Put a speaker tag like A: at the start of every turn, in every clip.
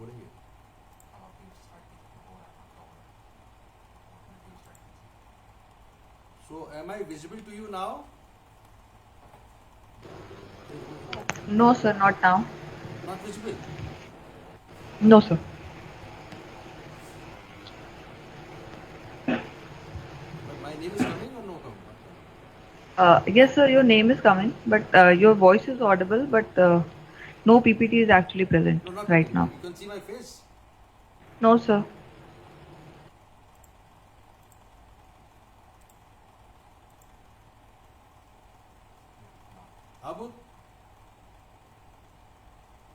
A: बोलेंगे. So, am I visible to you now?
B: No, sir, not now.
A: Not visible.
B: No, sir.
A: But my name is coming or no coming? Not coming.
B: Yes, sir, your name is coming, but your voice is audible, but no PPT is actually present
A: No, not
B: right
A: PPT.
B: now.
A: You can see my face.
B: No, sir.
A: Abu,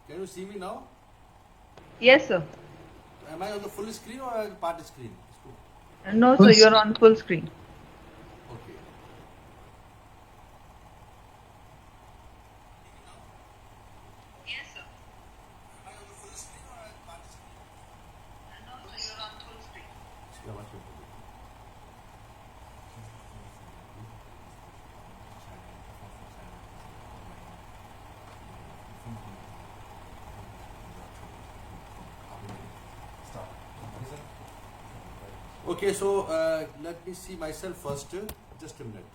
A: can you see me now?
B: Yes, sir.
A: Am I on the full screen or part screen?
B: No, sir, you're on full screen.
A: Okay. Yes, sir. Am I on the full screen or part screen? No, sir, you're on full screen. इसकी आवाज क्यों कम है? Okay, so let me see myself first. Just a minute.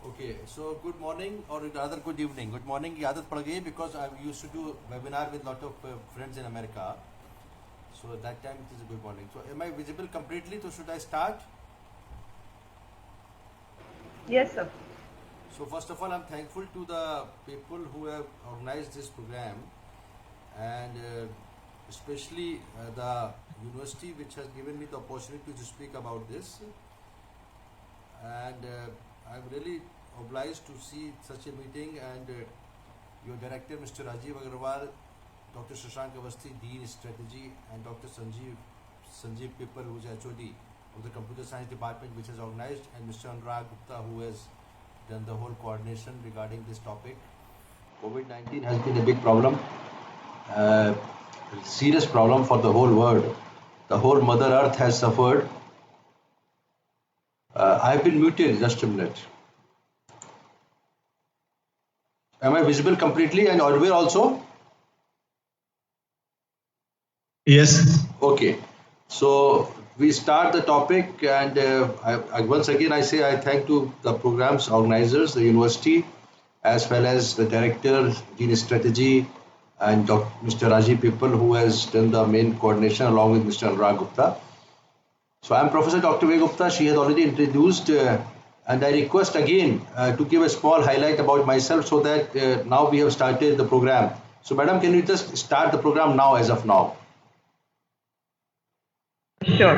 A: Okay, so good morning or rather good evening. Good morning की आदत पड़ गई because I used to do webinar with lot of friends in America. So that time it is a good morning. So am I visible completely? So should I start?
B: Yes, sir.
A: So first of all, I'm thankful to the people who have organized this program, and especially the university which has given me the opportunity to speak about this. And I'm really obliged to see such a meeting, and your director, Mr. Rajiv Agarwal, Dr. Shashank Avasthi, Dean Strategy, and Dr. Sanjeev Pipal, who is HOD of the Computer Science Department, which has organized, and Mr. Anurag Gupta, who has done the whole coordination regarding this topic. COVID-19 has been a big problem, uh, serious problem for the whole world. The whole Mother Earth has suffered. I've been muted, just a minute. Am I visible completely and audible also?
C: Yes.
A: Okay. So we start the topic, and once again I say I thank to the programs organizers, the university, as well as the director, Dean Strategy, and Mr. Rajiv People, who has done the main coordination along with Mr. Anurag Gupta. So I'm Professor Dr. Vivek Gupta. She has already introduced, and I request again to give a small highlight about myself so that now we have started the program. So, Madam, can you just start the program now as of now?
B: Sure.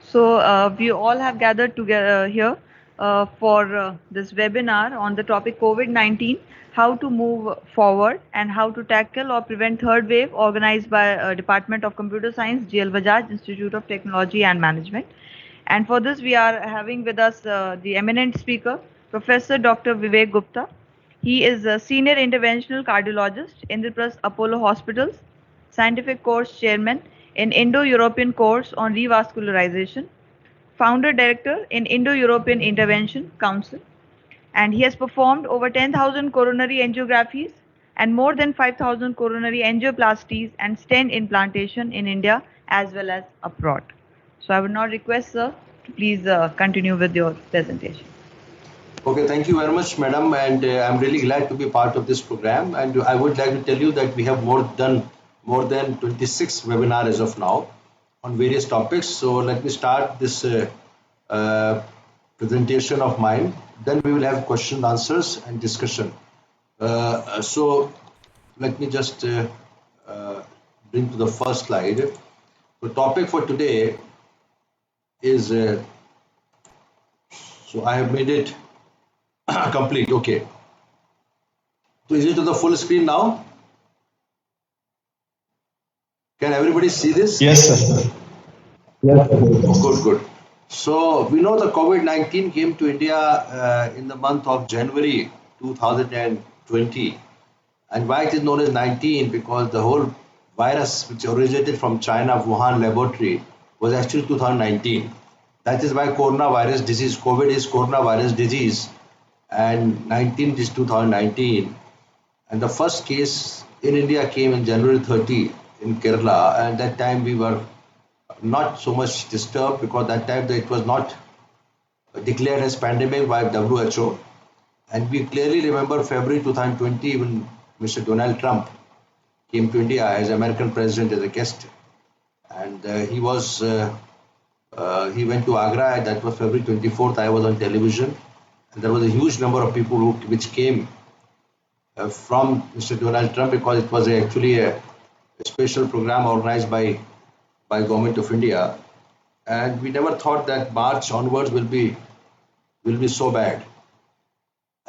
B: So we all have gathered together here for this webinar on the topic COVID-19, how to move forward and how to tackle or prevent third wave, organized by Department of Computer Science, GL Bajaj Institute of Technology and Management. And for this, we are having with us the eminent speaker, Professor Dr. Vivek Gupta. He is a senior interventional cardiologist in the Indraprastha Apollo Hospitals, scientific course chairman in Indo-European course on revascularization, founder director in Indo-European Intervention Council, and he has performed over 10,000 coronary angiographies and more than 5,000 coronary angioplasties and stent implantation in India as well as abroad. So I would now request sir to please continue with your presentation.
A: Okay, thank you very much, madam, and I'm really glad to be part of this program. And I would like to tell you that we have done more than 26 webinars as of now on various topics. So let me start this presentation of mine. Then we will have question, answers, and discussion. So let me just bring to the first slide. The topic for today is, so I have made it complete. Okay. So is it to the full screen now? Can everybody see this?
C: Yes, sir. Yes, sir.
A: Good, good. So we know the COVID-19 came to India in the month of January 2020. And why it is known as 19? Because the whole virus which originated from China, Wuhan laboratory, was actually 2019. That is why coronavirus disease, COVID is coronavirus disease, and 19 is 2019. And the first case in India came in January 30 in Kerala, and that time we were not so much disturbed because that time it was not declared as pandemic by WHO. And we clearly remember February 2020, when Mr. Donald Trump came to India as American president as a guest, and he went to Agra, and that was February 24th. I was on television, and there was a huge number of people which came from Mr. Donald Trump, because it was actually a special program organized by Government of India, and we never thought that March onwards will be so bad.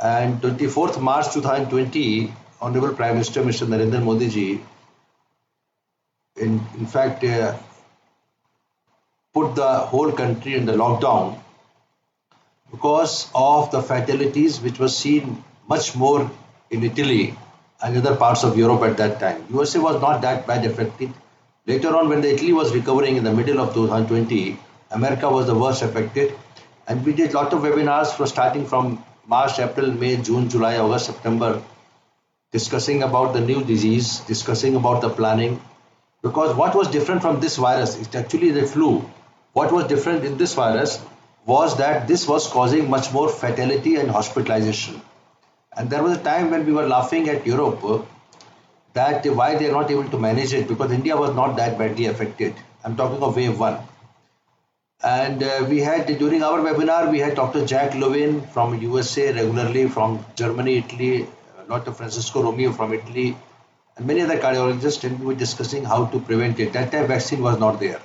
A: And 24th March 2020, Honorable Prime Minister Mr. Narendra Modi ji, in fact, put the whole country in the lockdown because of the fatalities which was seen much more in Italy and other parts of Europe at that time. USA was not that bad affected. Later on, when the Italy was recovering in the middle of 2020, America was the worst affected. And we did a lot of webinars starting from March, April, May, June, July, August, September, discussing about the new disease, discussing about the planning. Because what was different from this virus, it's actually the flu. What was different in this virus was that this was causing much more fatality and hospitalization. And there was a time when we were laughing at Europe that why they are not able to manage it, because India was not that badly affected. I'm talking of wave 1. And we had, during our webinar, we had Dr. Jack Levin from USA regularly, from Germany, Italy, Dr. Francisco Romeo from Italy, and many other cardiologists, and we were discussing how to prevent it. That time vaccine was not there.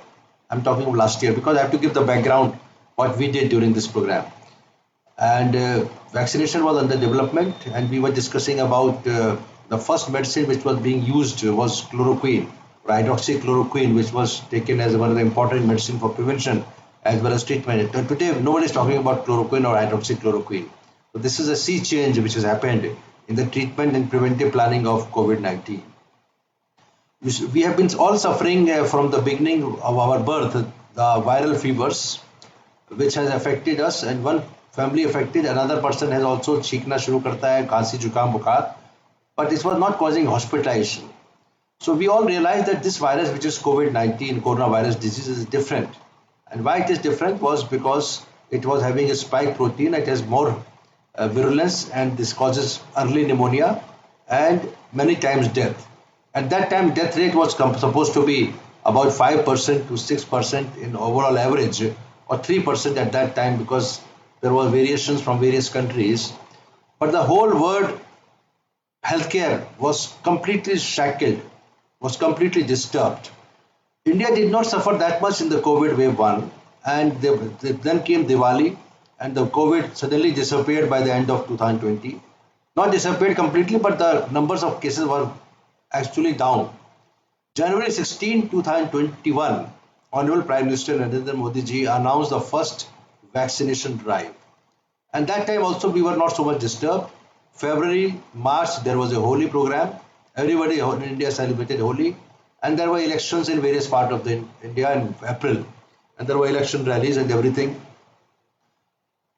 A: I'm talking of last year, because I have to give the background what we did during this program. And vaccination was under development, and we were discussing about the first medicine which was being used was chloroquine, or hydroxychloroquine, which was taken as one of the important medicine for prevention as well as treatment. Today, nobody is talking about chloroquine or hydroxychloroquine. So this is a sea change which has happened in the treatment and preventive planning of COVID-19. We have been all suffering from the beginning of our birth, the viral fevers, which has affected us, and one family affected, another person has also cheekna shuru karta hai, khansi, jukam, bukhar, but this was not causing hospitalization. So we all realized that this virus, which is COVID-19, coronavirus disease, is different. And why it is different was because it was having a spike protein, it has more virulence, and this causes early pneumonia and many times death. At that time, death rate was supposed to be about 5% to 6% in overall average, or 3% at that time, because there were variations from various countries. But the whole world healthcare was completely shackled, was completely disturbed. India did not suffer that much in the COVID wave 1, and then came Diwali, and the COVID suddenly disappeared by the end of 2020. Not disappeared completely, but the numbers of cases were actually down. January 16, 2021, Honorable Prime Minister Narendra Modi ji announced the first vaccination drive. And that time also we were not so much disturbed. February, March, there was a Holi program. Everybody in India celebrated Holi. And there were elections in various parts of India in April. And there were election rallies and everything.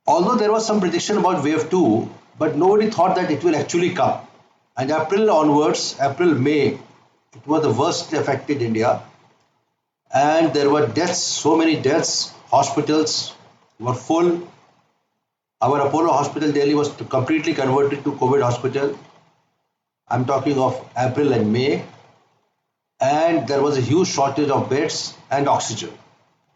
A: Although there was some prediction about wave 2, but nobody thought that it will actually come. And April onwards, April, May, it was the worst affected India. And there were deaths, so many deaths. Hospitals were full. Our Apollo Hospital Delhi was completely converted to COVID hospital. I'm talking of April and May. And there was a huge shortage of beds and oxygen.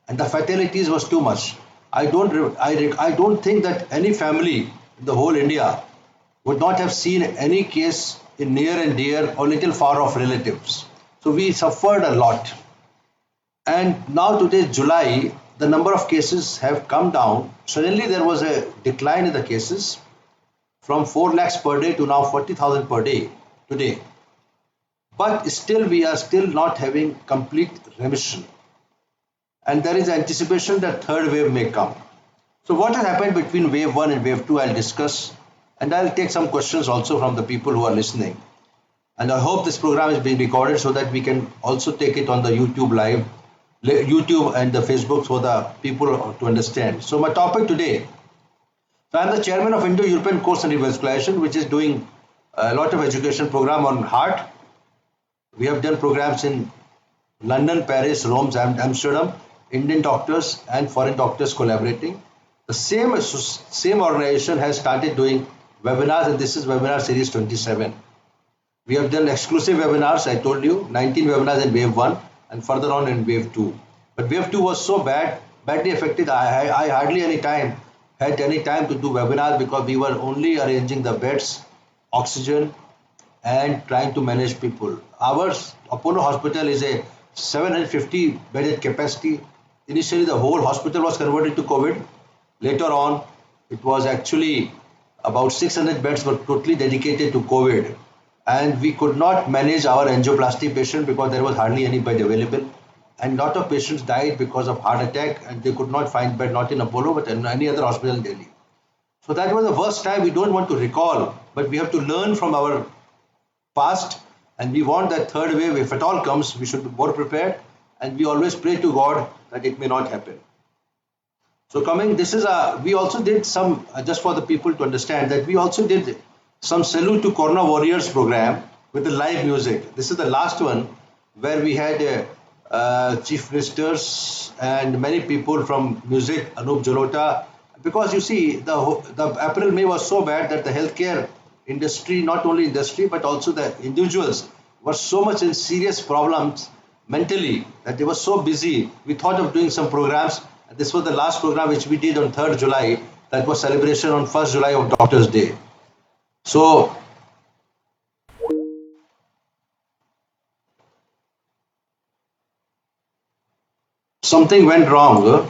A: And the fatalities was too much. I don't think that any family in the whole India would not have seen any case in near and dear or little far off relatives. So we suffered a lot. And now today, July, the number of cases have come down. Suddenly there was a decline in the cases from 4 lakhs per day to now 40,000 per day today. But still we are still not having complete remission. And there is anticipation that third wave may come. So what has happened between wave 1 and wave 2, I'll discuss. And I'll take some questions also from the people who are listening. And I hope this program is being recorded so that we can also take it on the YouTube live, YouTube and the Facebook for the people to understand. So my topic today, so I'm the chairman of Indo-European Course on Revascularization, which is doing a lot of education program on heart. We have done programs in London, Paris, Rome, Amsterdam, Indian doctors and foreign doctors collaborating. The same organization has started doing webinars, and this is webinar series 27. We have done exclusive webinars, I told you, 19 webinars in wave 1 and further on in wave 2. But wave 2 was so badly affected, I hardly had any time to do webinars because we were only arranging the beds, oxygen, and trying to manage people. Our Apollo Hospital is a 750 bedded capacity. Initially, the whole hospital was converted to COVID. Later on, it was actually about 600 beds were totally dedicated to COVID. And we could not manage our angioplasty patient because there was hardly any bed available. And a lot of patients died because of heart attack, and they could not find bed, not in Apollo, but in any other hospital in Delhi. So that was the worst time. We don't want to recall, but we have to learn from our past, and we want that third wave, if at all comes, we should be more prepared, and we always pray to God that it may not happen. So coming, we also did some, just for the people to understand, that we also did some Salute to Corona Warriors program with the live music. This is the last one where we had chief ministers and many people from music, Anup Jalota, because you see, the April, May was so bad that the healthcare industry, not only industry, but also the individuals were so much in serious problems mentally that they were so busy. We thought of doing some programs. This was the last program which we did on 3rd July. That was celebration on 1st July of Doctor's Day. So something went wrong.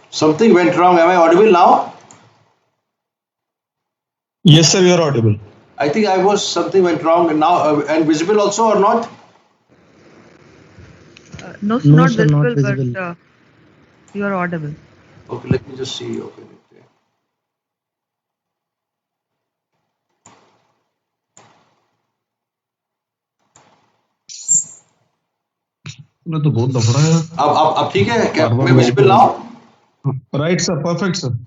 A: Something went wrong. Am I audible now?
C: Yes, sir, you are audible.
A: I think something went wrong and now, and visible also or not?
B: No,
D: No,
B: not
D: sir, not
B: visible,
D: visible.
B: but you are audible.
A: Okay, let me just see. Okay.
C: तूने तो बहुत लफड़ा है
A: अब ठीक है क्या?
C: बार-बार
A: मैं
C: मैं
A: visible now?
C: Right sir perfect sir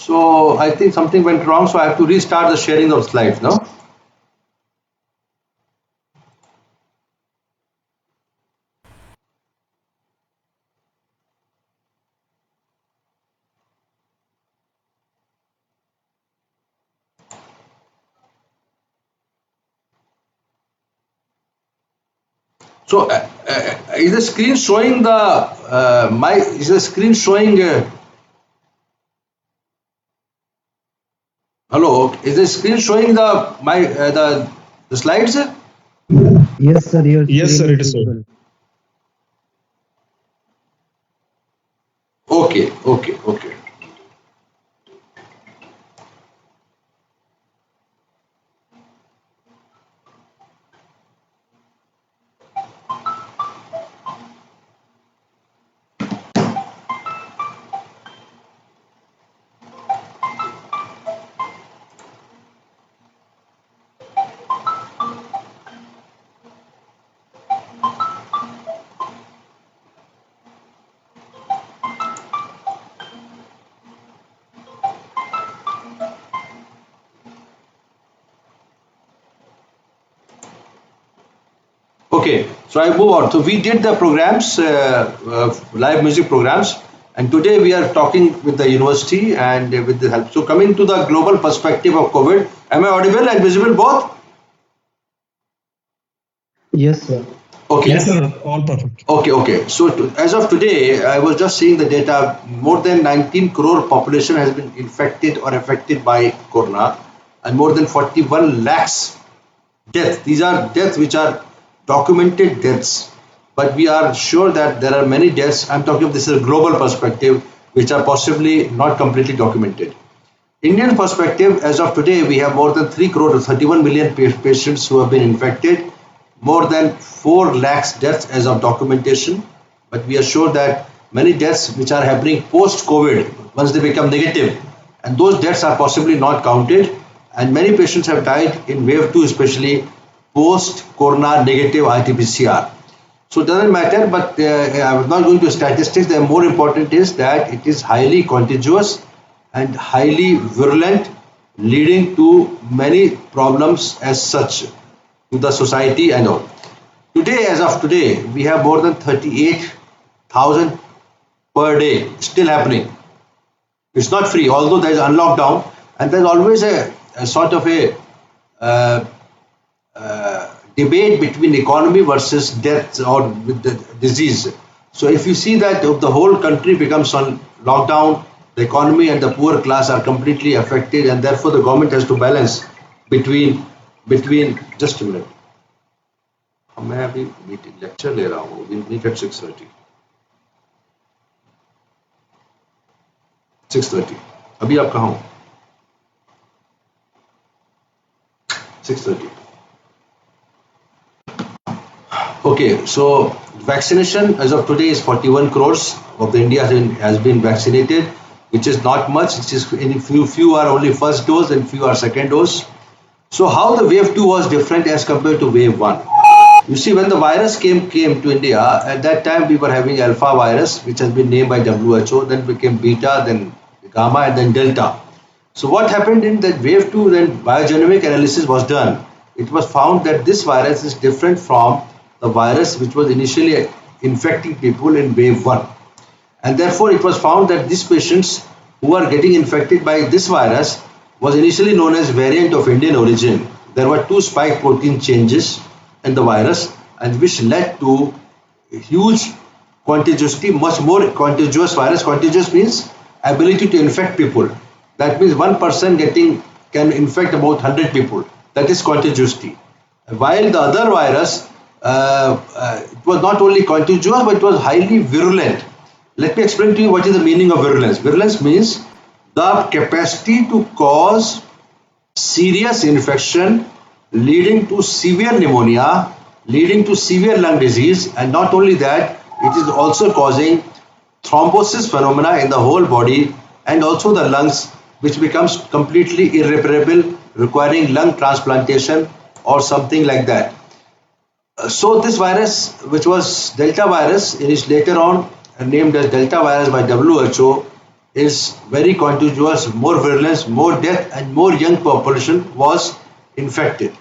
A: So I think something went wrong, so I have to restart the sharing of slides now. So is the screen showing is the screen showing hello, is the screen showing the slides?
D: Yes, sir, your
C: Yes,
D: screen
C: sir,
D: is
C: it is so.
D: visible.
A: Okay. Okay, so I move on. So we did the programs, live music programs, and today we are talking with the university and with the help. So coming to the global perspective of COVID, am I audible and visible both?
D: Yes, sir.
A: Okay.
C: Yes, sir. All perfect.
A: Okay. So as of today, I was just seeing the data. More than 19 crore population has been infected or affected by corona, and more than 41 lakhs deaths. These are deaths which are documented deaths, but we are sure that there are many deaths. I'm talking of this is a global perspective, which are possibly not completely documented. Indian perspective, as of today, we have more than 3 crore, 31 million patients who have been infected, more than 4 lakhs deaths as of documentation. But we are sure that many deaths which are happening post-COVID, once they become negative, and those deaths are possibly not counted, and many patients have died in wave 2, especially post-corona negative RT-PCR. So it doesn't matter, but I was not going to statistics. The more important is that it is highly contagious and highly virulent, leading to many problems as such to the society and all. Today, as of today, we have more than 38,000 per day still happening. It's not free, although there is unlocked down, and there's always a sort of a debate between economy versus death or with the disease. So if you see that if the whole country becomes on lockdown, the economy and the poor class are completely affected, and therefore the government has to balance between just a minute. मैं अभी lecture ले रहा हूँ. We'll meet at 6:30. 6:30. अभी आप कहाँ हो? 6:30. Okay, so vaccination as of today is 41 crores of the India has been vaccinated, which is not much. It is few are only first dose and few are second dose. So how the wave 2 was different as compared to wave 1? You see, when the virus came to India, at that time we were having alpha virus, which has been named by WHO, then became beta, then gamma, and then delta. So what happened in that wave 2, then biogenomic analysis was done. It was found that this virus is different from the virus which was initially infecting people in wave 1. And therefore it was found that these patients who are getting infected by this virus was initially known as variant of Indian origin. There were 2 spike protein changes in the virus, and which led to huge contagiosity, much more contagious virus. Contagious means ability to infect people. That means one person can infect about 100 people. That is contagiosity. While the other virus, it was not only contagious, but it was highly virulent. Let me explain to you what is the meaning of virulence. Virulence means the capacity to cause serious infection leading to severe pneumonia, leading to severe lung disease, and not only that, it is also causing thrombosis phenomena in the whole body and also the lungs, which becomes completely irreparable, requiring lung transplantation or something like that. So this virus, which was Delta virus, it is later on named as Delta virus by WHO, is very contagious, more virulence, more death, and more young population was infected.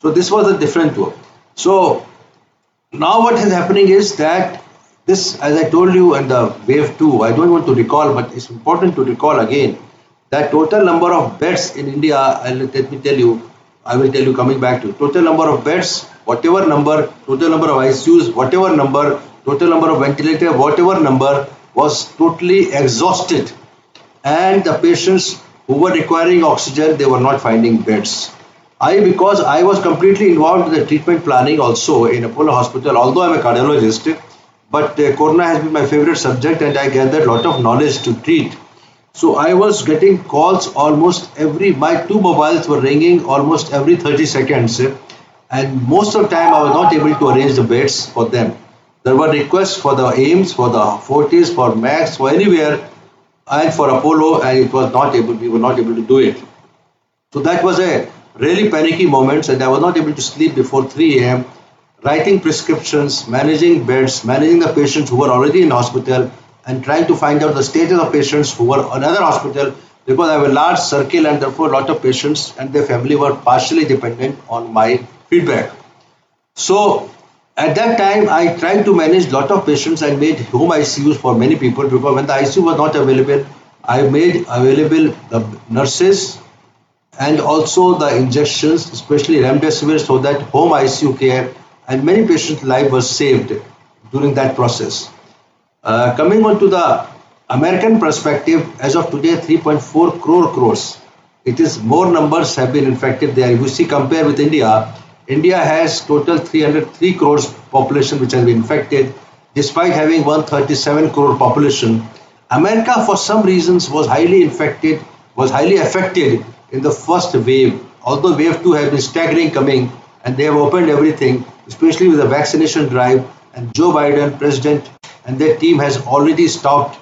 A: So this was a different one. So now what is happening is that this, as I told you in the wave 2, I don't want to recall, but it's important to recall again that total number of beds in India, let me tell you, I will tell you coming back to total number of beds, whatever number, total number of ICUs, whatever number, total number of ventilator, whatever number was totally exhausted, and the patients who were requiring oxygen, they were not finding beds. Because I was completely involved in the treatment planning also in Apollo Hospital, although I'm a cardiologist, but corona has been my favorite subject and I gathered a lot of knowledge to treat. So I was getting calls almost my 2 mobiles were ringing almost every 30 seconds, and most of the time I was not able to arrange the beds for them. There were requests for the AIMS, for the Fortis, for Max, for anywhere, and for Apollo, and we were not able to do it. So that was a really panicky moment, and I was not able to sleep before 3 a.m., writing prescriptions, managing beds, managing the patients who were already in hospital, and trying to find out the status of patients who were in another hospital, because I have a large circle and therefore a lot of patients and their family were partially dependent on my feedback. So At that time, I tried to manage lot of patients and made home ICUs for many people because when the ICU was not available, I made available the nurses and also the injections, especially remdesivir, so that home ICU care and many patients' life was saved during that process. Coming on to the American perspective, as of today, 3.4 crores. It is more numbers have been infected there. If you see, compare with India, India has total 303 crores population which has been infected, despite having 137 crore population. America, for some reasons, was highly affected in the first wave. Although wave two has been staggering coming, and they have opened everything, especially with the vaccination drive. And Joe Biden, president, and their team has already stopped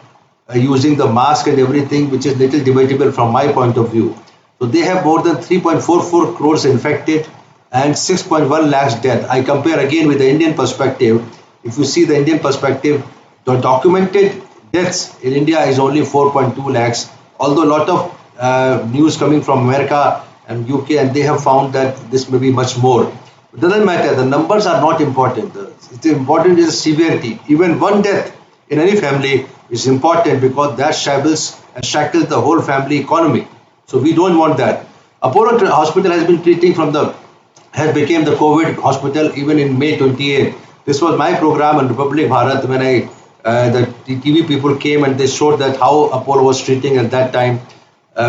A: using the mask and everything, which is little debatable from my point of view. So they have more than 3.44 crores infected and 6.1 lakhs death. I compare again with the Indian perspective. If you see the Indian perspective, the documented deaths in India is only 4.2 lakhs, although a lot of news coming from America and UK, and they have found that this may be much more. It doesn't matter. The numbers are not important. It's important is severity. Even one death in any family is important because that shackles the whole family economy. So we don't want that. Apollo Hospital has been treating has become the COVID hospital even in May 28. This was my program on Republic Bharat when the TV people came and they showed that how Apollo was treating at that time.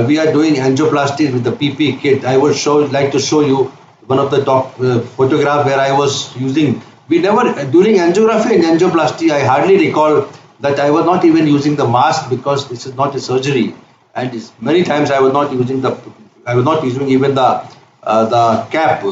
A: We are doing angioplasty with the PP kit. I would like to show you one of the top photograph where I was using. We never during angiography and angioplasty. I hardly recall that I was not even using the mask because this is not a surgery, and many times I was not using even the cap,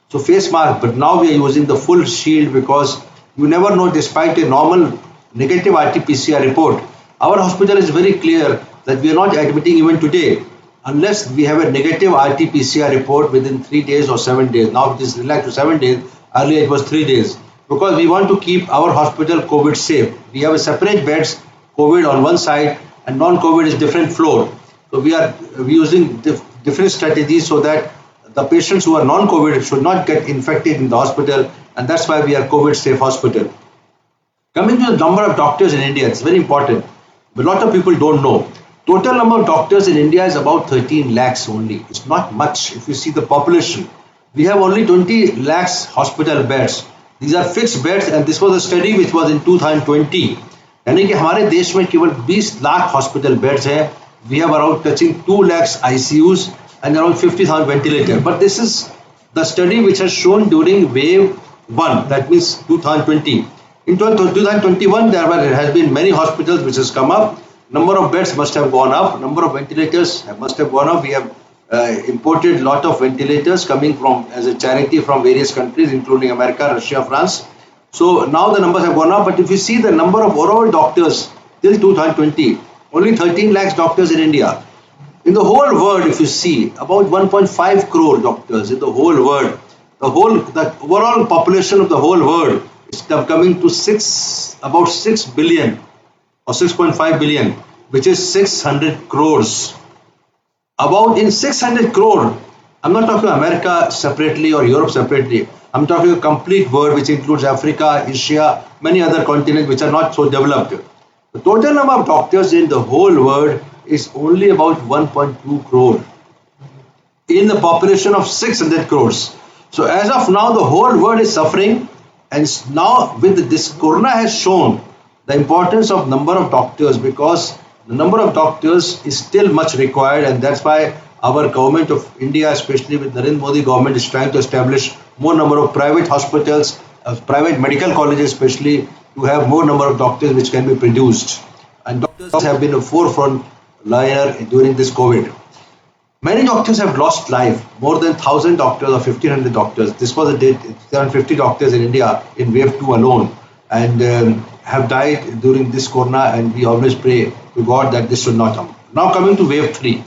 A: so face mask. But now we are using the full shield because you never know. Despite a normal negative RT-PCR report, our hospital is very clear that we are not admitting even today unless we have a negative RT-PCR report within 3 days or 7 days. Now it is relaxed to 7 days. Earlier it was 3 days because we want to keep our hospital COVID safe. We have a separate beds, COVID on one side and non-COVID is different floor. So we are using different strategies so that the patients who are non-COVID should not get infected in the hospital, and that's why we are COVID safe hospital. Coming to the number of doctors in India, it's very important. But a lot of people don't know. Total number of doctors in India is about 13 lakhs only. It's not much if you see the population. We have only 20 lakhs hospital beds. These are fixed beds, and this was a study which was in 2020. यानी कि हमारे देश में केवल 20 lakh hospital beds हैं. We have around touching 2 lakhs ICUs and around 50,000 ventilators. But this is the study which has shown during wave 1, that means 2020. In 2021, there has been many hospitals which has come up. Number of beds must have gone up. Number of ventilators must have gone up. We have imported a lot of ventilators coming from as a charity from various countries, including America, Russia, France. So now the numbers have gone up. But if you see the number of overall doctors till 2020, only 13 lakhs doctors in India. In the whole world, if you see, about 1.5 crore doctors in the whole world. The overall population of the whole world is coming to about 6 billion or 6.5 billion, which is 600 crores. About in 600 crore, I'm not talking America separately or Europe separately. I'm talking a complete world which includes Africa, Asia, many other continents which are not so developed. The total number of doctors in the whole world is only about 1.2 crore in the population of 600 crores. So as of now, the whole world is suffering, and now with this corona has shown the importance of number of doctors, because the number of doctors is still much required, and that's why our government of India, especially with Narendra Modi government, is trying to establish more number of private hospitals, private medical colleges especially, to have more number of doctors which can be produced. And doctors have been a forefront liner during this COVID. Many doctors have lost life, more than 1,000 doctors or 1,500 doctors. This was a date, 750 doctors in India in wave 2 alone, and have died during this corona, and we always pray to God that this should not come. Now coming to wave 3.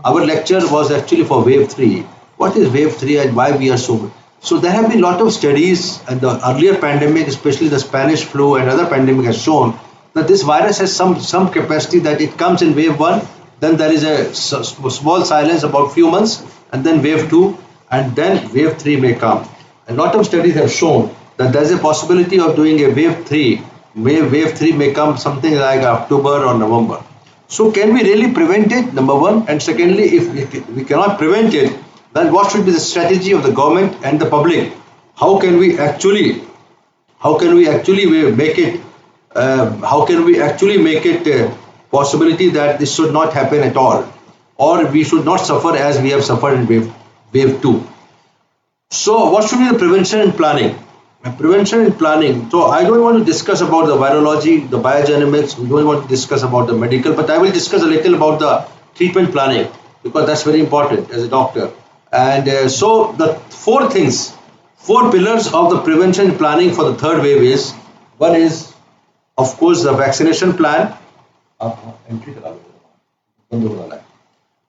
A: Our lecture was actually for wave 3. What is wave 3 and why we are so... So there have been a lot of studies, and the earlier pandemic, especially the Spanish flu and other pandemic, has shown that this virus has some capacity that it comes in wave 1, then there is a small silence about few months, and then wave 2, and then wave 3 may come. A lot of studies have shown that there's a possibility of doing a wave 3. Wave 3 may come something like October or November. So can we really prevent it, number one? And secondly, if we cannot prevent it, then what should be the strategy of the government and the public? How can we actually make it a possibility that this should not happen at all, or we should not suffer as we have suffered in wave 2. So what should be the prevention and planning? Prevention and planning. So I don't want to discuss about the virology, the biogenomics. We don't want to discuss about the medical, but I will discuss a little about the treatment planning, because that's very important as a doctor. And so the four pillars of the prevention and planning for the third wave is: one is, of course, the vaccination plan.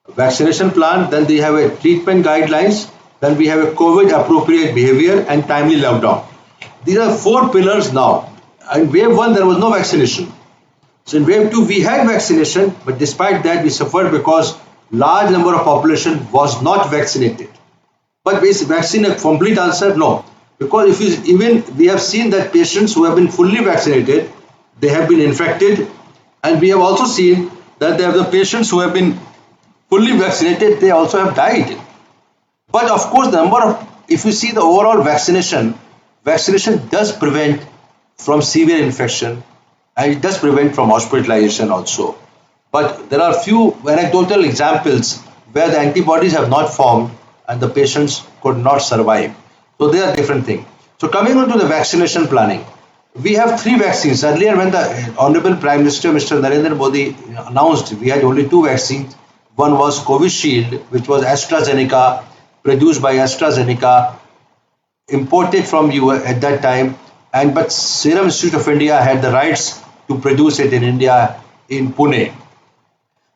A: Vaccination plan. Then they have a treatment guidelines. Then we have a COVID appropriate behavior and timely lockdown. These are four pillars now. In wave 1, there was no vaccination. So in wave 2, we had vaccination, but despite that, we suffered because large number of population was not vaccinated. But is vaccine a complete answer? No. Because we have seen that patients who have been fully vaccinated, they have been infected. And we have also seen that the patients who have been fully vaccinated, they also have died. But of course, if you see the overall vaccination does prevent from severe infection, and it does prevent from hospitalization also. But there are few anecdotal examples where the antibodies have not formed and the patients could not survive. So they are different things. So coming on to the vaccination planning, we have 3 vaccines. Earlier, when the Honorable Prime Minister, Mr. Narendra Modi, announced we had only 2 vaccines. One was Covishield, which was AstraZeneca, produced by AstraZeneca, imported from US at that time, but Serum Institute of India had the rights to produce it in India, in Pune.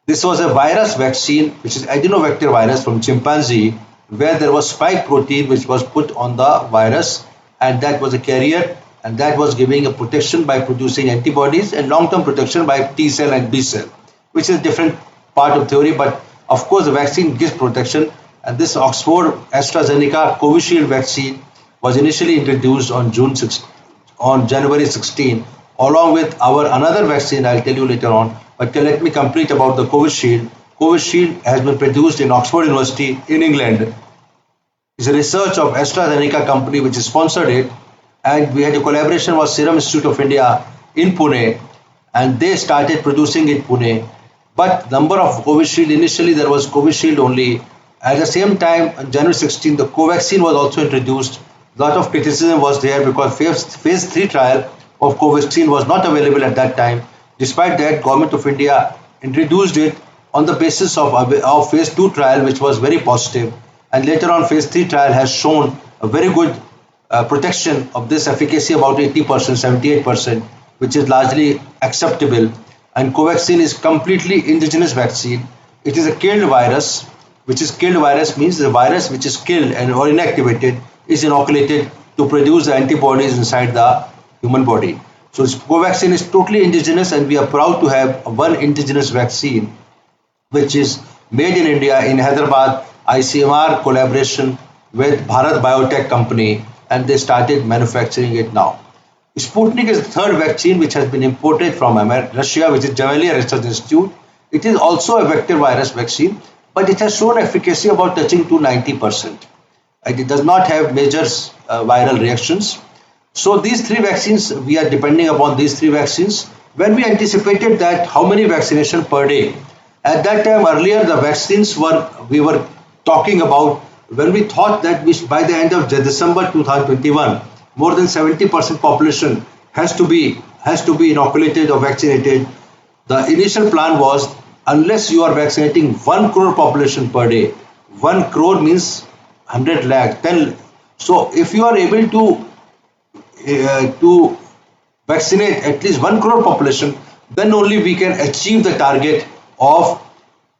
A: This was a virus vaccine, which is adenovector virus from chimpanzee, where there was spike protein which was put on the virus, and that was a carrier, and that was giving a protection by producing antibodies and long-term protection by T cell and B cell, which is a different part of theory, but of course the vaccine gives protection. And this Oxford AstraZeneca Covishield vaccine was initially introduced on January 16, along with our another vaccine I'll tell you later on. But let me complete about the Covishield. Covishield has been produced in Oxford University in England. It's a research of AstraZeneca company which sponsored it, and we had a collaboration with Serum Institute of India in Pune, and they started producing it in Pune. But number of Covishield, initially there was Covishield only. At the same time, on January 16, the Covaxin was also introduced. A lot of criticism was there because phase 3 trial of Covaxin was not available at that time. Despite that, Government of India introduced it on the basis of phase 2 trial, which was very positive. And later on, phase 3 trial has shown a very good protection of this efficacy, about 80%, 78%, which is largely acceptable. And Covaxin is completely indigenous vaccine. It is a killed virus, means the virus which is killed or inactivated is inoculated to produce the antibodies inside the human body. So Covaxin is totally indigenous, and we are proud to have one indigenous vaccine which is made in India in Hyderabad, ICMR collaboration with Bharat Biotech company, and they started manufacturing it now. Sputnik is the third vaccine which has been imported from Russia, which is Javelia Research Institute. It is also a vector virus vaccine, but it has shown efficacy about touching to 90%. And it does not have major viral reactions. So these 3 vaccines, we are depending upon these 3 vaccines. When we anticipated that how many vaccination per day, at that time earlier the vaccines we were talking about, when we thought that by the end of December 2021, more than 70% population has to be inoculated or vaccinated. The initial plan was, unless you are vaccinating 1 crore population per day, 1 crore means 100 lakh, 10. So if you are able to vaccinate at least 1 crore population, then only we can achieve the target of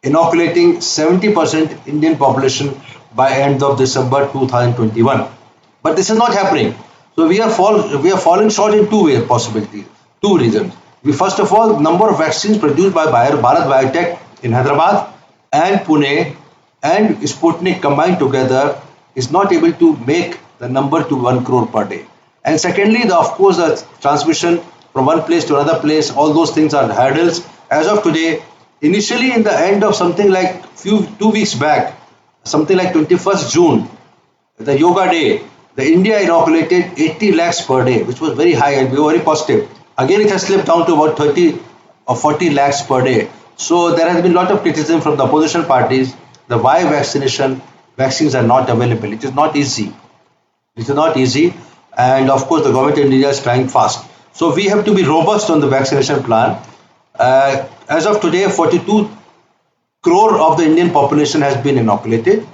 A: inoculating 70% Indian population by end of December 2021. But this is not happening. So we are falling short in 2 possibilities, 2 reasons. First of all, number of vaccines produced by Bharat Biotech in Hyderabad and Pune and Sputnik combined together is not able to make the number to 1 crore per day. And secondly, of course, the transmission from one place to another place, all those things are hurdles. As of today, initially in the end of something like 2 weeks back, something like 21st June, the yoga day, the India inoculated 80 lakhs per day, which was very high and we were very positive. Again, it has slipped down to about 30 or 40 lakhs per day. So there has been a lot of criticism from the opposition parties. The why vaccines are not available. It is not easy. It is not easy. And of course, the government in India is trying fast. So we have to be robust on the vaccination plan. As of today, 42 crore of the Indian population has been inoculated.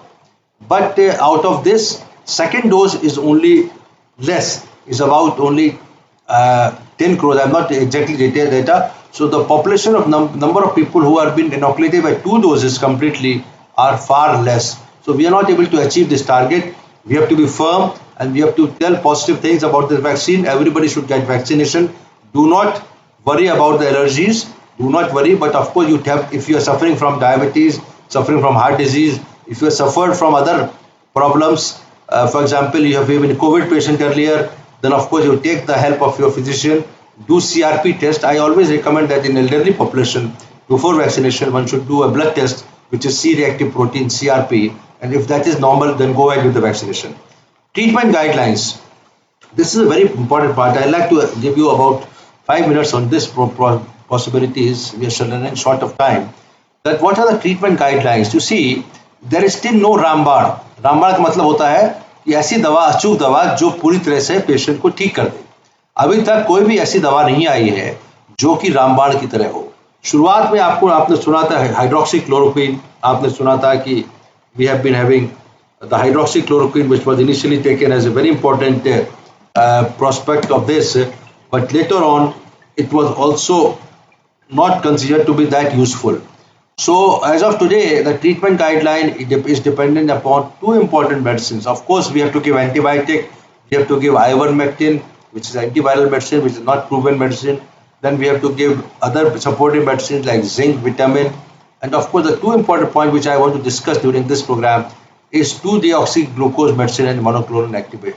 A: But out of this, second dose is only less, is about only 10 crores. I'm not exactly detailed data. So the population of number of people who have been inoculated by 2 doses completely are far less. So we are not able to achieve this target. We have to be firm and we have to tell positive things about this vaccine. Everybody should get vaccination. Do not worry about the allergies. Do not worry. But of course, you have, if you are suffering from diabetes, suffering from heart disease, if you have suffered from other problems, for example, you have been a COVID patient earlier, then of course you take the help of your physician, do CRP test. I always recommend that in elderly population, before vaccination, one should do a blood test, which is C-reactive protein, CRP, and if that is normal, then go ahead with the vaccination. Treatment guidelines. This is a very important part. I'd like to give you about 5 minutes on this possibilities. We are running short of time. That what are the treatment guidelines? You see, there is still no रामबाण. रामबाण का मतलब होता है कि ऐसी दवा, अचूक दवा जो पूरी तरह से पेशेंट को ठीक कर दे. अभी तक कोई भी ऐसी दवा नहीं आई है जो कि रामबाण की तरह हो. शुरुआत में आपने सुना था हाइड्रोक्सीक्लोरोक्विन. आपने सुना था कि we have been having the hydroxychloroquine, which was initially taken as a very important prospect of this, but later on it was also not considered to be that useful. So as of today, the treatment guideline is dependent upon 2 important medicines. Of course, we have to give antibiotic, we have to give ivermectin, which is antiviral medicine, which is not proven medicine. Then we have to give other supportive medicines like zinc, vitamin. And of course, the 2 important points which I want to discuss during this program is 2-deoxyglucose medicine and monoclonal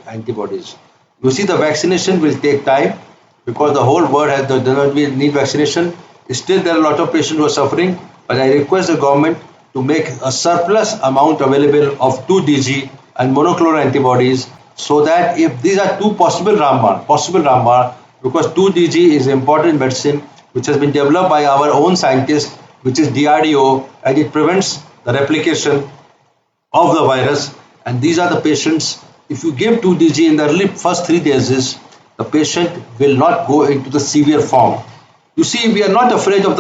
A: antibodies. You see, the vaccination will take time because the whole world does not need vaccination. Still, there are a lot of patients who are suffering. But I request the government to make a surplus amount available of 2-DG and monoclonal antibodies so that if these are 2 possible Ramban, because 2-DG is important medicine which has been developed by our own scientists, which is DRDO, and it prevents the replication of the virus. And these are the patients, if you give 2-DG in the early first 3 days, the patient will not go into the severe form. You see, we are not afraid of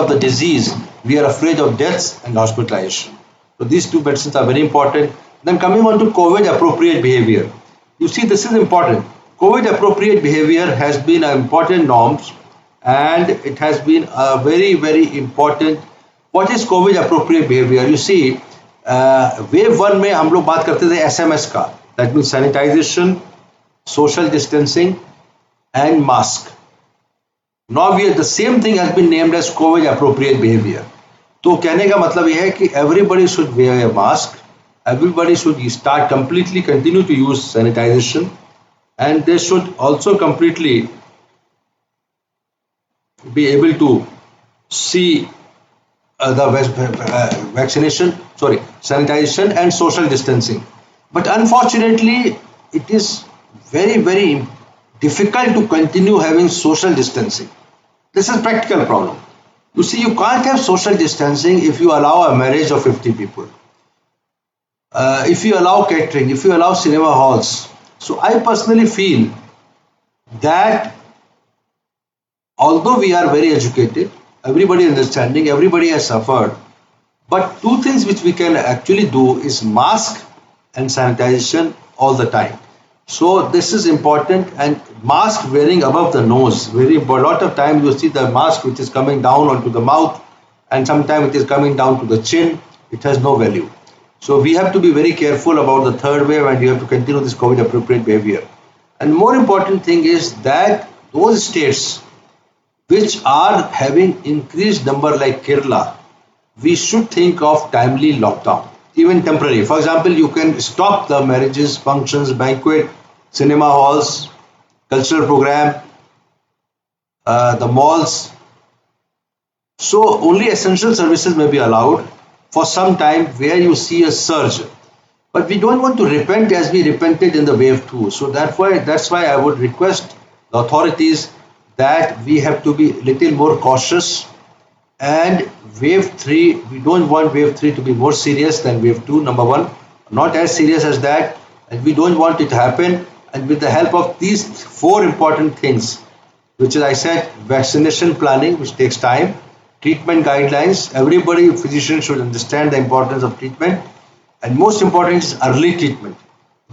A: the disease. We are afraid of deaths and hospitalization. So these 2 medicines are very important. Then coming on to COVID appropriate behavior. You see, this is important. COVID appropriate behavior has been an important norms, and it has been a very, very important. What is COVID appropriate behavior? You see, wave 1 में हम लोग बात करते थे SMS का. That means sanitization, social distancing and mask. Now the same thing has been named as COVID appropriate behavior. तो कहने का मतलब यह है कि everybody should wear a mask, everybody should continue to use sanitization, and they should also completely be able to see sanitization and social distancing. But unfortunately, it is very, very difficult to continue having social distancing. This is a practical problem. You see, you can't have social distancing if you allow a marriage of 50 people. If you allow catering, if you allow cinema halls. So I personally feel that although we are very educated, everybody understanding, everybody has suffered, but 2 things which we can actually do is mask and sanitization all the time. So this is important, and mask wearing above the nose, very important. A lot of time you see the mask which is coming down onto the mouth, and sometimes it is coming down to the chin. It has no value. So we have to be very careful about the 3rd wave, and you have to continue this COVID appropriate behavior. And more important thing is that those states which are having increased number like Kerala, we should think of timely lockdown. even temporary. For example, you can stop the marriages, functions, banquet, cinema halls, cultural program, the malls. So only essential services may be allowed for some time where you see a surge. But we don't want to repent as we repented in the wave 2. So that's why I would request the authorities that we have to be a little more cautious. And wave 3, we don't want wave 3 to be more serious than wave 2, number one. Not as serious as that. And we don't want it to happen. And with the help of these 4 important things, which is I said, vaccination planning, which takes time, treatment guidelines, everybody, physician should understand the importance of treatment. And most important is early treatment.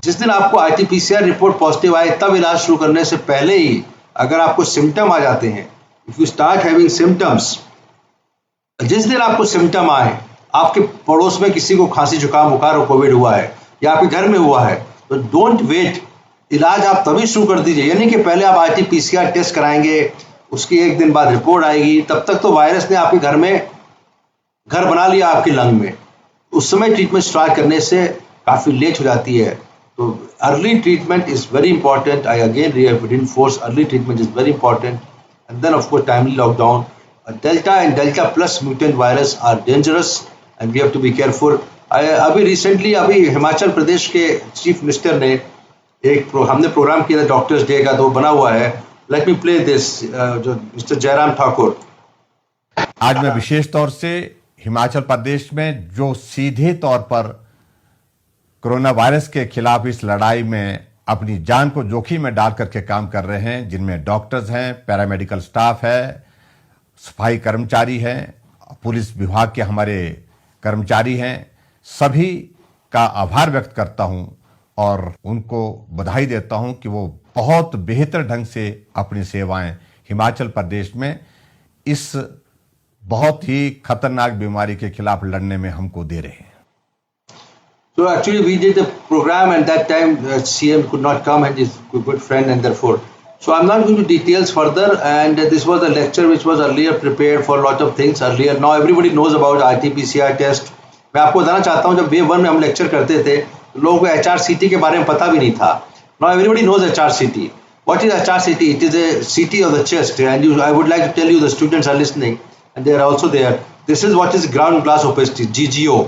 A: जिस दिन आपको RT-PCR report positive आए तब इलाज शुरू करने से पहले ही अगर आपको सिम्टम आ जाते हैं, if you start having symptoms, जिस दिन आपको सिम्टम आए, आपके पड़ोस में किसी को खांसी जुकाम बुखार और कोविड हुआ है या आपके घर में हुआ है, तो डोंट वेट, इलाज आप तभी शुरू कर दीजिए. यानी कि पहले आप RT-PCR टेस्ट कराएंगे, उसकी 1 दिन बाद रिपोर्ट आएगी, तब तक तो वायरस ने आपके घर में घर बना लिया आपके लंग में. उस समय ट्रीटमेंट स्टार्ट करने से काफ़ी लेट हो जाती है. तो early treatment is very important. I again reinforce early treatment is very important. And then of course timely lockdown. Delta and delta plus mutant virus are dangerous and we have to be careful. अभी recently Himachal Pradesh के chief minister ने हमने programme किया था doctors day का, तो बना हुआ है. लेट मी प्ले दिस, जो मिस्टर जयराम ठाकुर.
E: आज मैं विशेष तौर से हिमाचल प्रदेश में जो सीधे तौर पर कोरोना वायरस के खिलाफ इस लड़ाई में अपनी जान को जोखिम में डाल करके काम कर रहे हैं, जिनमें डॉक्टर्स हैं, पैरामेडिकल स्टाफ है, सफाई कर्मचारी हैं, पुलिस विभाग के हमारे कर्मचारी हैं, सभी का आभार व्यक्त करता हूं और उनको बधाई देता हूं कि वो बहुत बेहतर ढंग से अपनी सेवाएं हिमाचल प्रदेश में इस बहुत ही खतरनाक बीमारी के खिलाफ लड़ने में हमको दे रहे हैं.
A: So actually we did the program and that time CM could not come and his good friend, and therefore. So I'm not going to details further, and this was a lecture which was earlier prepared for a lot of things earlier. Now everybody knows about RT-PCR test. मैं आपको बताना चाहता हूँ, जब wave 1 में हम lecture करते थे लोगों को HRCT के बारे में पता भी नहीं था. Now everybody knows HRCT. What is HRCT? It is a CT of the chest, and I would like to tell you, the students are listening and they are also there. This is what is ground glass opacity, GGO.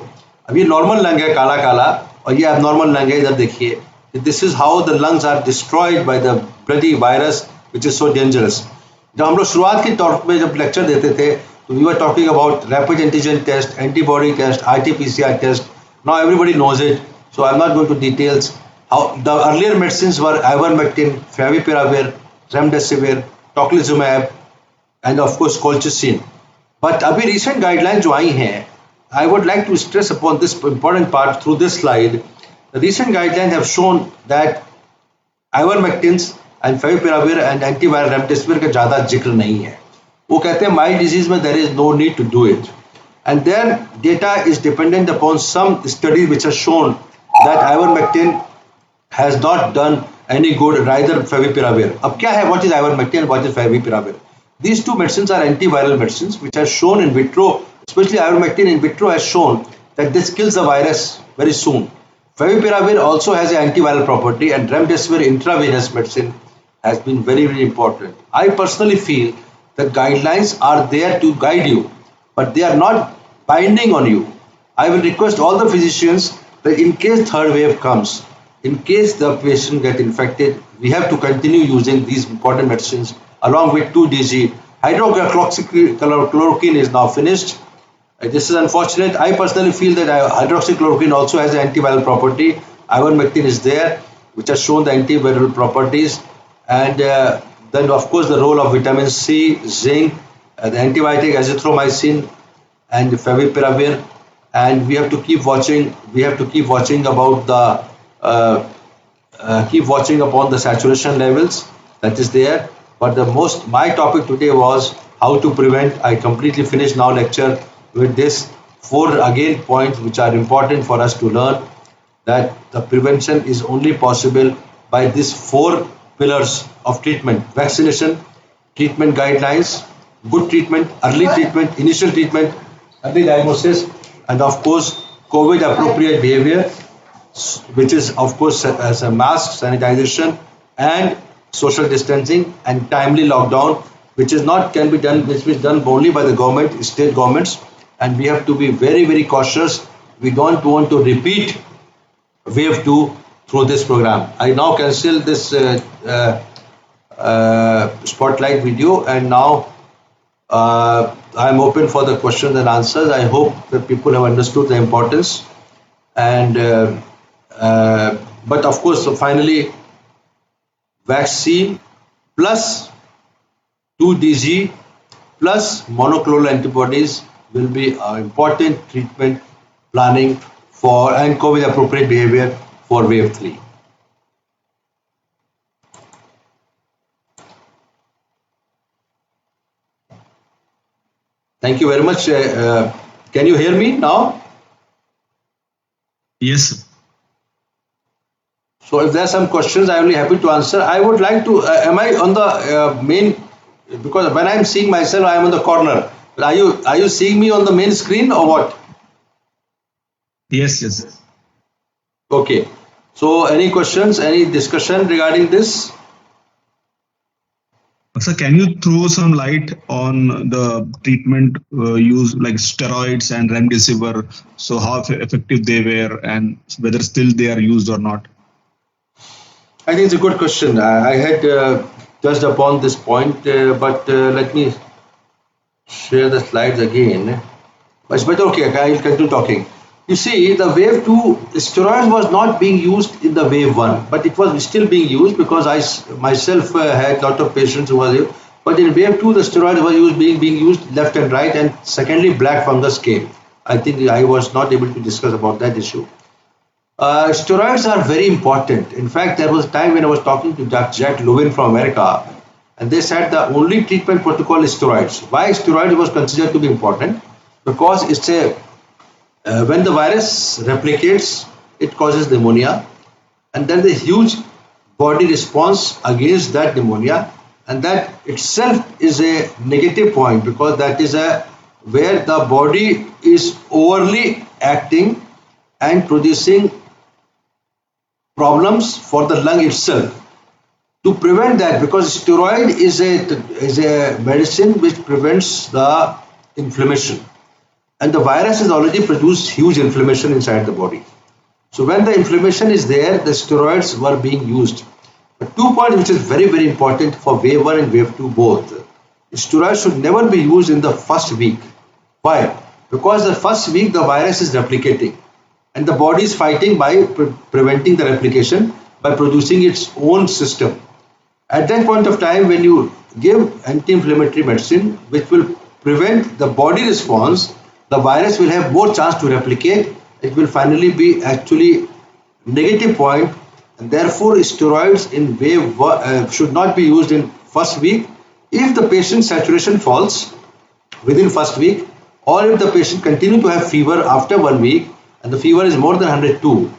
A: अब ये normal lung है काला काला, और ये abnormal lung है, इधर देखिए. This is how the lungs are destroyed by the bloody virus which is so dangerous. जब हम लोग शुरुआत के तौर पे जब लेक्चर देते थे, तो we were talking about rapid antigen test, antibody test, RT-PCR test. Now everybody knows it, so I'm not going to details. How the earlier medicines were ivermectin, favipiravir, remdesivir, tocilizumab, and of course colchicine. But अभी recent guidelines जो आई हैं, I would like to stress upon this important part through this slide. The recent guidelines have shown that ivermectins and favipiravir and antiviral remdesivir का ज़्यादा जिक्र नहीं है. वो कहते हैं mild disease में there is no need to do it. And then data is dependent upon some studies which have shown that ivermectin has not done any good, rather favipiravir. अब क्या है, what is ivermectin and what is favipiravir? These two medicines are antiviral medicines which are shown in vitro, especially ivermectin in vitro has shown that this kills the virus very soon. Favipiravir also has an antiviral property, and remdesivir intravenous medicine has been very, very important. I personally feel that guidelines are there to guide you, but they are not binding on you. I will request all the physicians that in case third wave comes, in case the patient get infected, we have to continue using these important medicines along with 2-DG. Hydroxychloroquine is now finished. This is unfortunate. I personally feel that hydroxychloroquine also has an antiviral property. Ivermectin is there, which has shown the antiviral properties. And then of course the role of vitamin C, zinc, the antibiotic azithromycin and favipiravir. And we have to keep watching. We have to keep watching about the keep watching upon the saturation levels that is there. But my topic today was how to prevent. I completely finished now lecture with this 4 again points which are important for us to learn, that the prevention is only possible by these 4 pillars of treatment: vaccination, treatment guidelines, good treatment, early treatment, initial treatment, early diagnosis, and of course COVID appropriate behavior, which is of course as a mask, sanitization, and social distancing, and timely lockdown, which is not can be done, which is done only by the government, state governments, and we have to be very, very cautious. We don't want to repeat wave 2 through this program. I now cancel this spotlight video, and now I'm open for the questions and answers. I hope that people have understood the importance, and but of course, finally, vaccine plus 2DG plus monoclonal antibodies will be an important treatment planning for and COVID appropriate behavior for wave 3. Thank you very much. Can you hear me now?
C: Yes, sir.
A: So if there are some questions, I will be happy to answer. I would like to, am I on the main, because when I'm seeing myself, I am on the corner. Are you seeing me on the main screen or what?
C: Yes, yes.
A: Okay. So any questions, any discussion regarding this?
C: Sir, can you throw some light on the treatment used like steroids and remdesivir? So how effective they were and whether still they are used or not?
A: I think it's a good question. I had touched upon this point, but let me share the slides again. But okay, I will continue talking. You see, the wave 2 steroids was not being used in the wave 1, but it was still being used because I myself had a lot of patients who were ill. But in wave 2, the steroids were being used left and right, and secondly, black fungus came. I think I was not able to discuss about that issue. Steroids are very important. In fact, there was a time when I was talking to Dr. Jack Lubin from America, and they said the only treatment protocol is steroids. Why steroids was considered to be important? Because it's a when the virus replicates, it causes pneumonia, and then the huge body response against that pneumonia, and that itself is a negative point because that is where the body is overly acting and producing problems for the lung itself. To prevent that, because steroid is a medicine which prevents the inflammation. And the virus has already produced huge inflammation inside the body. So when the inflammation is there, the steroids were being used. But 2 points which is very, very important for wave 1 and wave 2 both. Steroids should never be used in the first week. Why? Because the first week the virus is replicating and the body is fighting by preventing the replication by producing its own system. At that point of time, when you give anti-inflammatory medicine which will prevent the body response, the virus will have more chance to replicate. It will finally be actually negative point, and therefore steroids in wave should not be used in first week. If the patient's saturation falls within first week, or if the patient continue to have fever after 1 week and the fever is more than 102,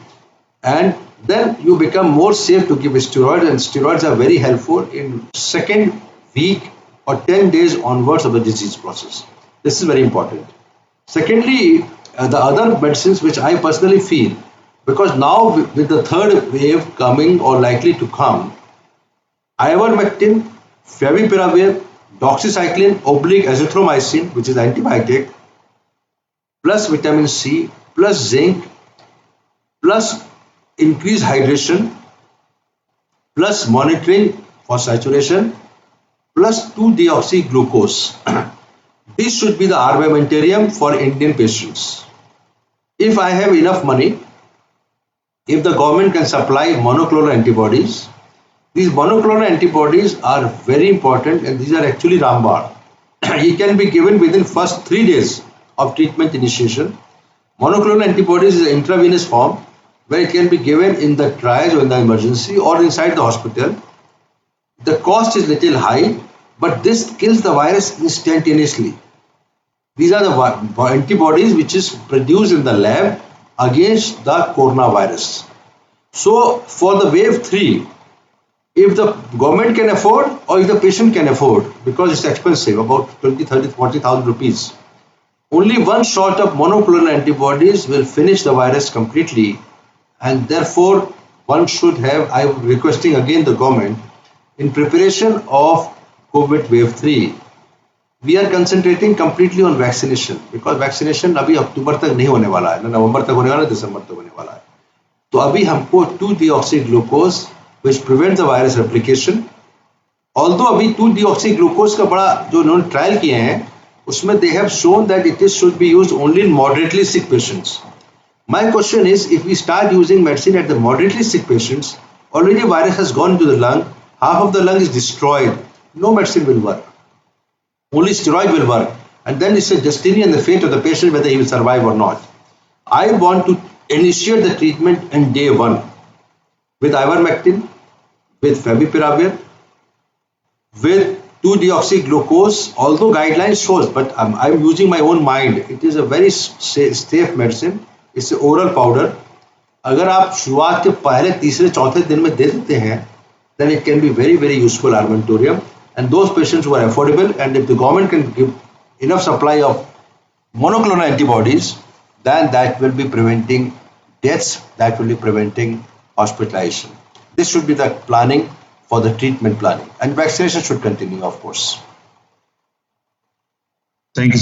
A: and then you become more safe to give steroids, and steroids are very helpful in second week or 10 days onwards of the disease process. This is very important. Secondly, the other medicines which I personally feel, because now with the third wave coming or likely to come, ivermectin, favipiravir, doxycycline / azithromycin, which is antibiotic, plus vitamin C, plus zinc, plus increased hydration, plus monitoring for saturation, plus 2-deoxyglucose. This should be the armamentarium for Indian patients. If I have enough money, if the government can supply monoclonal antibodies, these monoclonal antibodies are very important, and these are actually Rambar. It can be given within first 3 days of treatment initiation. Monoclonal antibodies is an intravenous form where it can be given in the triage or in the emergency or inside the hospital. The cost is little high, but this kills the virus instantaneously. These are the antibodies which is produced in the lab against the coronavirus. So for the wave 3, if the government can afford or if the patient can afford, because it's expensive, about 20, 30, 40,000 rupees, only one shot of monoclonal antibodies will finish the virus completely, and therefore one should have, I'm requesting again the government, in preparation of COVID wave 3, we are concentrating completely on vaccination, because vaccination अभी अक्टूबर तक नहीं होने वाला है, ना नवंबर तक होने वाला है, दिसंबर तक होने वाला है. तो अभी हमको 2-deoxyglucose which prevents the virus replication, although अभी 2-deoxyglucose का बड़ा जो उन्होंने ट्रायल किए हैं उसमें they have shown that it is should be used only in moderately sick patients. My question is, if we start using medicine at the moderately sick patients, already virus has gone into the lung, half of the lung is destroyed, no medicine will work. Only steroid will work, and then it's a destiny and the fate of the patient whether he will survive or not. I want to initiate the treatment in day one with ivermectin, with favipiravir, with 2-deoxyglucose. Although guidelines shows, but I'm using my own mind. It is a very safe medicine. It's an oral powder. अगर आप शुरुआत के पहले तीसरे चौथे दिन में दे देते हैं, then it can be very very useful armamentarium. And those patients who are affordable, and if the government can give enough supply of monoclonal antibodies, then that will be preventing deaths, that will be preventing hospitalization. This should be the planning for the treatment planning, and vaccination should continue, of course.
C: Thank you.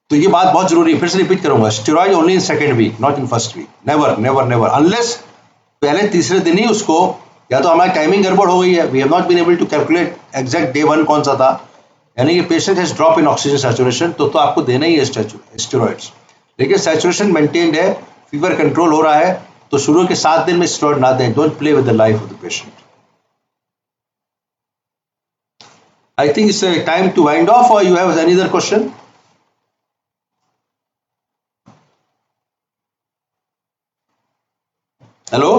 A: तो ये बात बहुत जरूरी है, फिर से repeat करूंगा, steroid only in second week, not in first week, never never never, unless पहले तीसरे दिन ही उसको, या तो हमारी टाइमिंग गड़बड़ हो गई है, we have not been able to calculate exact day 1 कौन सा था, यानी कि patient has drop in oxygen saturation, तो आपको देना ही है स्टेरॉइड्स. लेकिन सैचुरेशन मेंटेन्ड है, फीवर कंट्रोल हो रहा है, तो शुरू के 7 दिन में स्टेरॉइड ना दें. Don't play with the life of the patient. I think it's time to wind off, or you have any other question? Hello?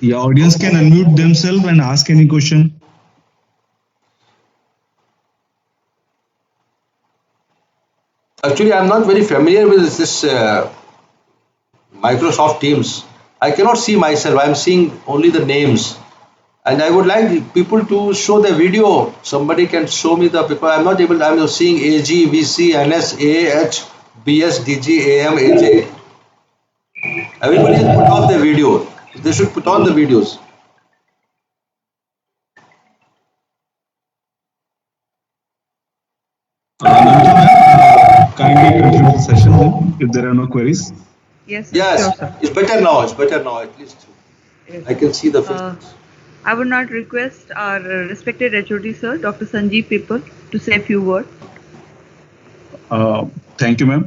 C: The audience can unmute themselves and ask any question.
A: Actually, I'm not very familiar with this Microsoft Teams. I cannot see myself. I'm seeing only the names. And I would like people to show the video. Somebody can show me the, because I'm not able, I'm seeing AG, VC, NS, AH, BS, DG, AM, AJ. Everybody has put off the video. They should put on the videos.
C: Kindly conclude the session then, if there are no queries.
B: Yes,
A: Yes,
B: sure, sir.
A: it's better now. It's better now. At least
B: Yes.
A: I can see the faces.
B: I would not request our respected HOD sir, Dr. Sanjeev People, to say a few words.
C: Thank you, ma'am.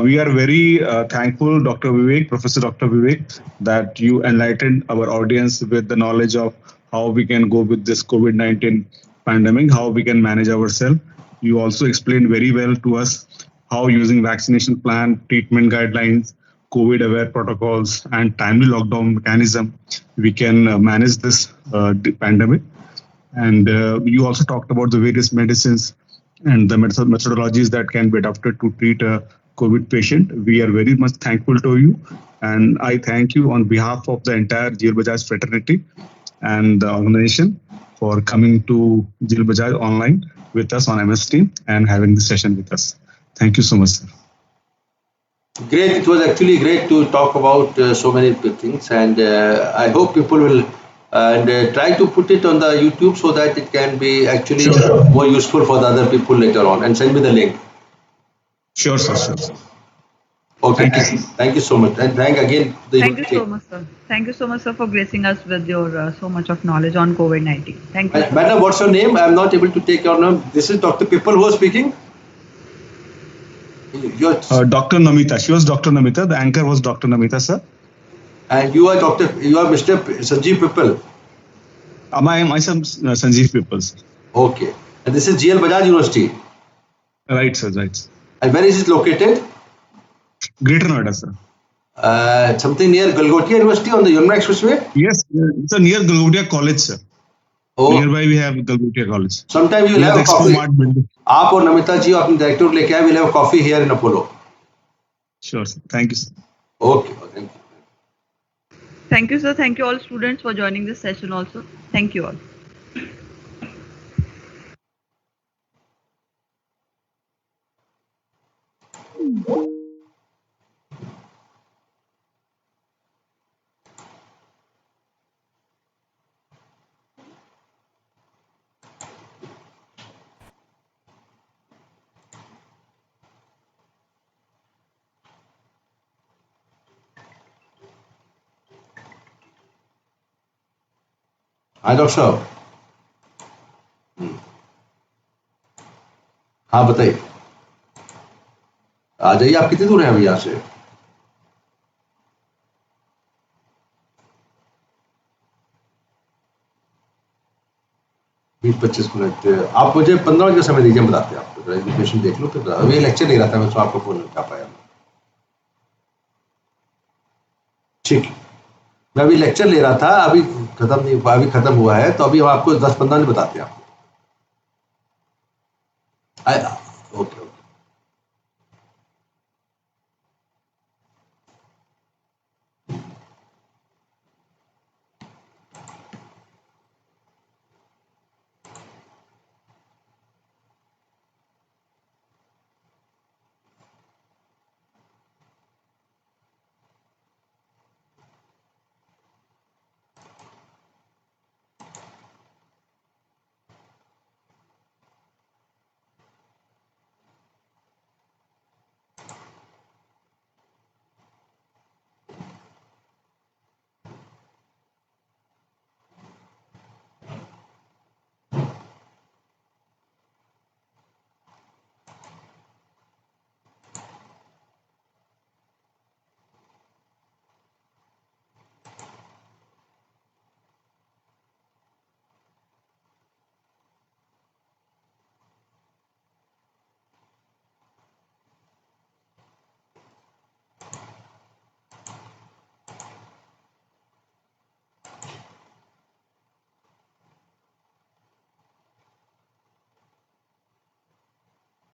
C: We are very thankful, Dr. Vivek, Professor Dr. Vivek, that you enlightened our audience with the knowledge of how we can go with this COVID-19 pandemic, how we can manage ourselves. You also explained very well to us how using vaccination plan, treatment guidelines, COVID-aware protocols, and timely lockdown mechanism, we can manage this pandemic. And you also talked about the various medicines and the methodologies that can be adopted to treat a COVID patient. We are very much thankful to you. And I thank you on behalf of the entire GL Bajaj fraternity and the organization for coming to GL Bajaj online with us on MS Team and having this session with us. Thank you so much, sir.
A: Great. It was actually great to talk about so many things, and I hope people will try to put it on the YouTube so that it can be actually more useful for the other people later on, and send me the link.
C: Sure, sir. Sure, sir.
A: Okay.
C: Thank you.
A: Thank you so much, and thank again the
B: Thank you so much, sir. Thank you so much, sir, for gracing us with your so much of knowledge on COVID-19. Thank you.
A: Madam, what's your name? I'm not able to take your name. This is Dr. People who are speaking. You're,
C: Dr. Namita. She was Dr. Namita. The anchor was Dr. Namita, sir.
A: and you are Mr. Sanjeev Pipal.
C: I am Sanjeev People, sir.
A: Okay. And this is GL Bajaj University.
C: Right, sir. Right.
A: And where is it located?
C: Greater Noida, sir.
A: Something near Galgotia University on the Yamuna Expressway?
C: Yes, it's a near Galgotia College, sir.
A: Oh,
C: Nearby we have Galgotia College.
A: sometime you will
C: Near
A: have
C: the
A: a
C: Expo
A: coffee.
C: Mart building.
A: आप और नमिता जी अपने director लेके आए, we'll have a coffee here in Apollo.
C: Sure, sir. Thank you, sir.
A: Okay, thank you.
B: Thank you, sir. Thank you all students for joining this session also. Thank you all.
A: हाँ doctor साहब। हाँ बताइए। आ जाइए, आप कितनी दूर हैं अभी यहाँ से? 20-25 मिनट। आप मुझे 15 मिनट का समय दीजिए, हम बताते हैं आपको। एजुकेशन देख लो तो अभी लेक्चर नहीं रहा था मैं, तो आपको फोन नहीं उठा पाया। ठीक है, मैं अभी लेक्चर ले रहा था, अभी खत्म नहीं हुआ, अभी खत्म हुआ है, तो अभी हम आपको 10-15 मिनट बताते हैं आपको। Okay okay.